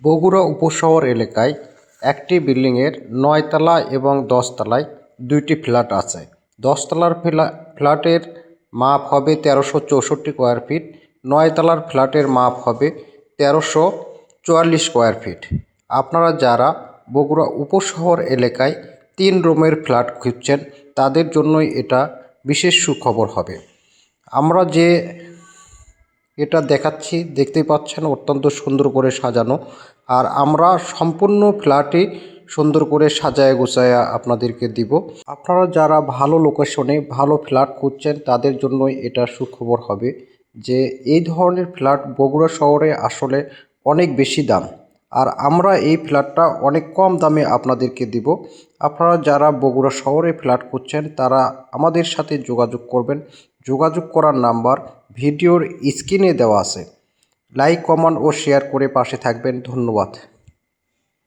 বগুড়া উপশহর এলাকায় একটি বিল্ডিংয়ের ৯ তলা এবং ১০ তলায় দুইটি ফ্ল্যাট আছে। ১০ তলার ফ্ল্যাটের মাপ হবে ১৩৬৪ স্কোয়ার ফিট, ৯ তলার ফ্ল্যাটের মাপ হবে ১৩৪৪ স্কোয়ার ফিট। আপনারা যারা বগুড়া উপশহর এলাকায় ৩ রুমের ফ্ল্যাট খুঁজছেন তাদের জন্যই এটা বিশেষ সুখবর হবে। আমরা যে এটা দেখাচ্ছি দেখতেই পাচ্ছেন অত্যন্ত সুন্দর করে সাজানো, আর আমরা সম্পূর্ণ ফ্ল্যাটই সুন্দর করে সাজায় গোছায় আপনাদেরকে দিব। আপনারা যারা ভালো লোকেশনে ভালো ফ্ল্যাট খুঁজছেন তাদের জন্যই এটা সুখবর হবে যে এই ধরনের ফ্ল্যাট বগুড়া শহরে আসলে অনেক বেশি দাম, আর আমরা এই ফ্ল্যাটটা অনেক কম দামে আপনাদেরকে দিব। আপনারা যারা বগুড়া শহরে ফ্ল্যাট খুঁজছেন তারা আমাদের সাথে যোগাযোগ করবেন। যোগাযোগ করার নাম্বার ভিডিওর স্ক্রিনে দেওয়া আছে। লাইক, কমেন্ট ও শেয়ার করে পাশে থাকবেন। ধন্যবাদ।